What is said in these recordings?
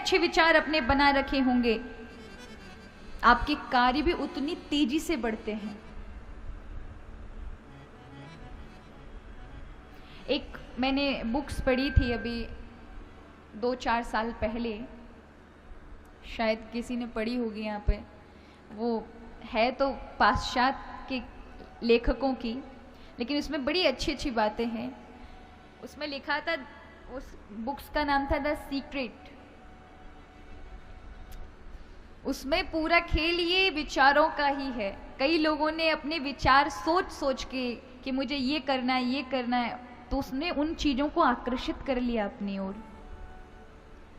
अच्छे विचार अपने बना रखे होंगे, आपके कार्य भी उतनी तेजी से बढ़ते हैं। एक मैंने बुक्स पढ़ी थी अभी 2-4 साल पहले, शायद किसी ने पढ़ी होगी यहाँ पे, वो है तो पाश्चात्य के लेखकों की, लेकिन उसमें बड़ी अच्छी अच्छी बातें हैं। उसमें लिखा था, उस बुक्स का नाम था द सीक्रेट। उसमें पूरा खेल ये विचारों का ही है। कई लोगों ने अपने विचार सोच सोच के कि मुझे ये करना है, ये करना है, तो उसने उन चीजों को आकर्षित कर लिया अपनी ओर।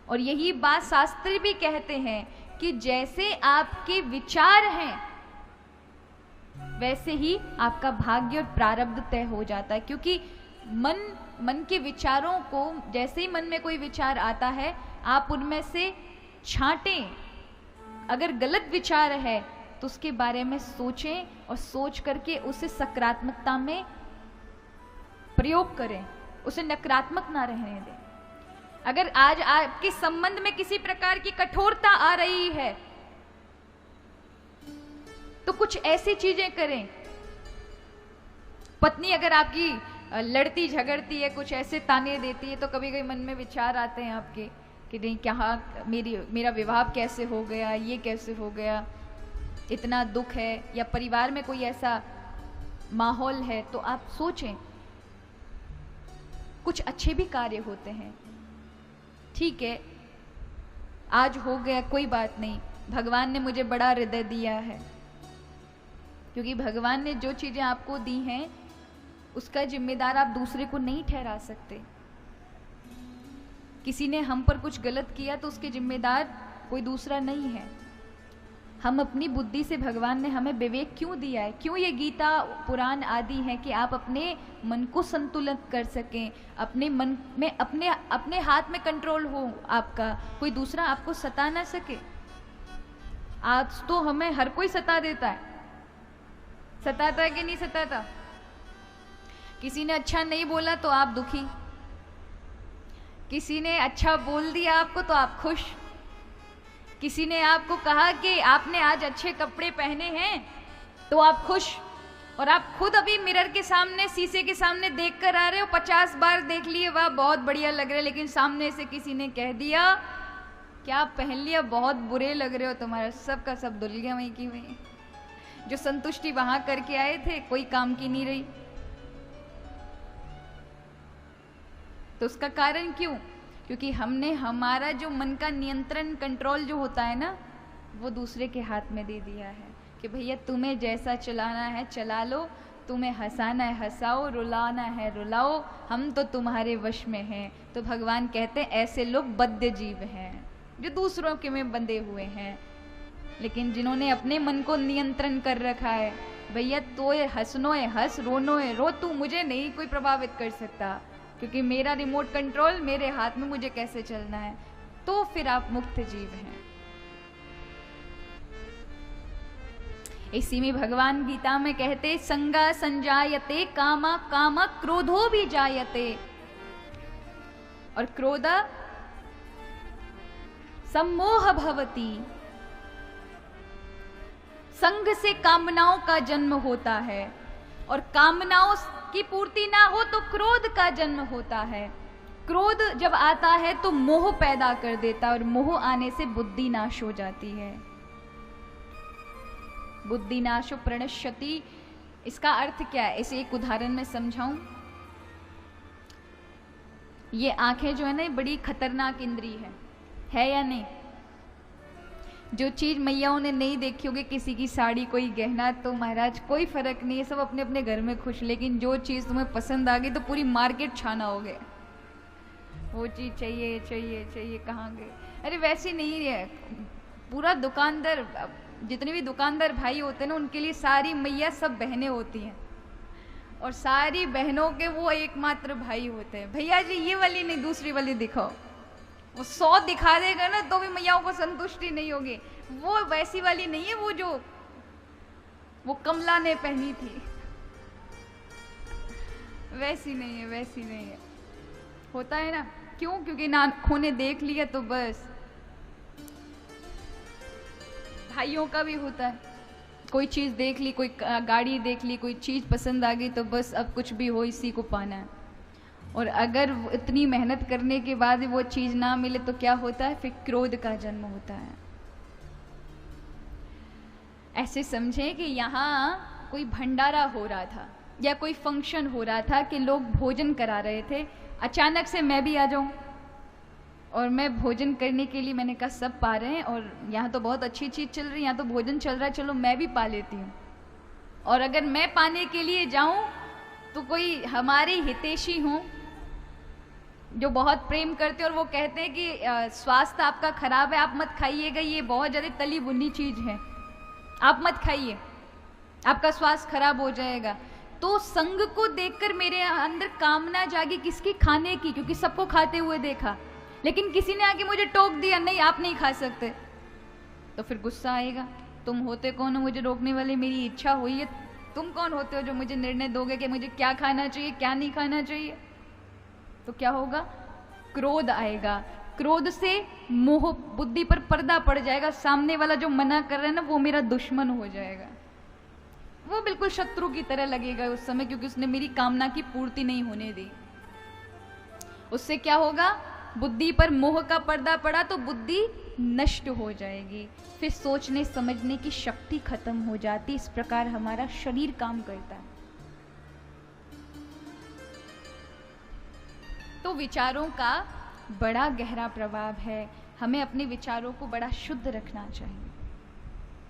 और यही बात शास्त्र भी कहते हैं कि जैसे आपके विचार हैं वैसे ही आपका भाग्य और प्रारब्ध तय हो जाता है। क्योंकि मन के विचारों को, जैसे ही मन में कोई विचार आता है, आप उनमें से छांटें। अगर गलत विचार है तो उसके बारे में सोचें और सोच करके उसे सकारात्मकता में प्रयोग करें, उसे नकारात्मक ना रहने दें। अगर आज आपके संबंध में किसी प्रकार की कठोरता आ रही है तो कुछ ऐसी चीजें करें। पत्नी अगर आपकी लड़ती झगड़ती है, कुछ ऐसे ताने देती है, तो कभी कभी मन में विचार आते हैं आपके कि नहीं, क्या मेरा विवाह कैसे हो गया, ये कैसे हो गया, इतना दुख है, या परिवार में कोई ऐसा माहौल है, तो आप सोचें। कुछ अच्छे भी कार्य होते हैं, ठीक है आज हो गया कोई बात नहीं, भगवान ने मुझे बड़ा हृदय दिया है। क्योंकि भगवान ने जो चीजें आपको दी हैं उसका जिम्मेदार आप दूसरे को नहीं ठहरा सकते। किसी ने हम पर कुछ गलत किया तो उसके जिम्मेदार कोई दूसरा नहीं है। हम अपनी बुद्धि से, भगवान ने हमें विवेक क्यों दिया है, क्यों ये गीता पुराण आदि है कि आप अपने मन को संतुलित कर सकें, अपने मन में अपने हाथ में कंट्रोल हो आपका, कोई दूसरा आपको सता ना सके। आज तो हमें हर कोई सता देता है, सताता है कि नहीं सताता? किसी ने अच्छा नहीं बोला तो आप दुखी, किसी ने अच्छा बोल दिया आपको तो आप खुश, किसी ने आपको कहा कि आपने आज अच्छे कपड़े पहने हैं तो आप खुश, और आप खुद अभी मिरर के सामने, शीशे के सामने देख कर आ रहे हो, 50 बार देख लिए, वाह बहुत बढ़िया लग रहे, लेकिन सामने से किसी ने कह दिया क्या पहन लिया, बहुत बुरे लग रहे हो, तुम्हारा सब का सब धुल गया वहीं की वहीं। जो संतुष्टि वहां करके आए थे कोई काम की नहीं रही। तो उसका कारण क्यों? क्योंकि हमने हमारा जो मन का नियंत्रण, कंट्रोल जो होता है ना, वो दूसरे के हाथ में दे दिया है कि भैया तुम्हें जैसा चलाना है चला लो, तुम्हें हंसाना है हंसाओ, रुलाना है रुलाओ, हम तो तुम्हारे वश में हैं। तो भगवान कहते हैं ऐसे लोग बद्ध जीव हैं जो दूसरों के में बंधे हुए हैं। लेकिन जिन्होंने अपने मन को नियंत्रण कर रखा है, भैया तो ये हंसनो है हंस, रोनो है रो, तू मुझे नहीं कोई प्रभावित कर सकता, क्योंकि मेरा रिमोट कंट्रोल मेरे हाथ में, मुझे कैसे चलना है। तो फिर आप मुक्त जीव हैं। इसी में भगवान गीता में कहते संगा संजायते कामा, कामा क्रोधो भी जायते, और क्रोध सम्मोह भवती। संग से कामनाओं का जन्म होता है, और कामनाओं की पूर्ति ना हो तो क्रोध का जन्म होता है। क्रोध जब आता है तो मोह पैदा कर देता है, और मोह आने से बुद्धि नाश हो जाती है। बुद्धि नाशो प्रणश्यति, इसका अर्थ क्या है, इसे एक उदाहरण में समझाऊं। ये आंखें जो है ना, बड़ी खतरनाक इंद्री है या नहीं? जो चीज मैयाओं ने नहीं देखी होगी, किसी की साड़ी, कोई गहना, तो महाराज कोई फर्क नहीं है, सब अपने अपने घर में खुश। लेकिन जो चीज तुम्हें पसंद आ गई तो पूरी मार्केट छाना हो गया, वो चीज चाहिए चाहिए चाहिए, कहाँ गए? अरे वैसे नहीं है, पूरा दुकानदार, जितने भी दुकानदार भाई होते हैं ना, उनके लिए सारी मैया सब बहनें होती हैं, और सारी बहनों के वो एकमात्र भाई होते हैं। भैया जी ये वाली नहीं, दूसरी वाली दिखाओ। वो 100 दिखा देगा ना तो भी मैयाओं को संतुष्टि नहीं होगी। वो वैसी वाली नहीं है, वो कमला ने पहनी थी, वैसी नहीं है, वैसी नहीं है। होता है ना, क्यों? क्योंकि आँखों ने देख लिया तो बस भाइयों का भी होता है, कोई चीज़ देख ली, कोई गाड़ी देख ली, कोई चीज़ पसंद आ गई तो बस अब कुछ भी हो इसी को पाना है। और अगर इतनी मेहनत करने के बाद वो चीज़ ना मिले तो क्या होता है, फिर क्रोध का जन्म होता है। ऐसे समझें कि यहाँ कोई भंडारा हो रहा था या कोई फंक्शन हो रहा था कि लोग भोजन करा रहे थे, अचानक से मैं भी आ जाऊं और मैं भोजन करने के लिए, मैंने कहा सब पा रहे हैं और यहाँ तो बहुत अच्छी चीज़ चल रही है, यहाँ तो भोजन चल रहा है, चलो मैं भी पा लेती हूँ। और अगर मैं पाने के लिए जाऊँ तो कोई हमारे हितैषी हों जो बहुत प्रेम करते हैं और वो कहते हैं कि स्वास्थ्य आपका खराब है, आप मत खाइएगा, ये बहुत ज़्यादा तली भुनी चीज़ है, आप मत खाइए, आपका स्वास्थ्य खराब हो जाएगा। तो संग को देखकर मेरे अंदर कामना जागी किसकी, खाने की, क्योंकि सबको खाते हुए देखा, लेकिन किसी ने आके मुझे टोक दिया, नहीं आप नहीं खा सकते, तो फिर गुस्सा आएगा। तुम होते कौन हो मुझे रोकने वाले, मेरी इच्छा हुई है, तुम कौन होते हो जो मुझे निर्णय दोगे कि मुझे क्या खाना चाहिए क्या नहीं खाना चाहिए। तो क्या होगा, क्रोध आएगा, क्रोध से मोह बुद्धि पर पर्दा पड़ जाएगा, सामने वाला जो मना कर रहा है ना वो मेरा दुश्मन हो जाएगा, वो बिल्कुल शत्रु की तरह लगेगा उस समय, क्योंकि उसने मेरी कामना की पूर्ति नहीं होने दी। उससे क्या होगा, बुद्धि पर मोह का पर्दा पड़ा तो बुद्धि नष्ट हो जाएगी, फिर सोचने समझने की शक्ति खत्म हो जाती। इस प्रकार हमारा शरीर काम करता है। तो विचारों का बड़ा गहरा प्रभाव है, हमें अपने विचारों को बड़ा शुद्ध रखना चाहिए।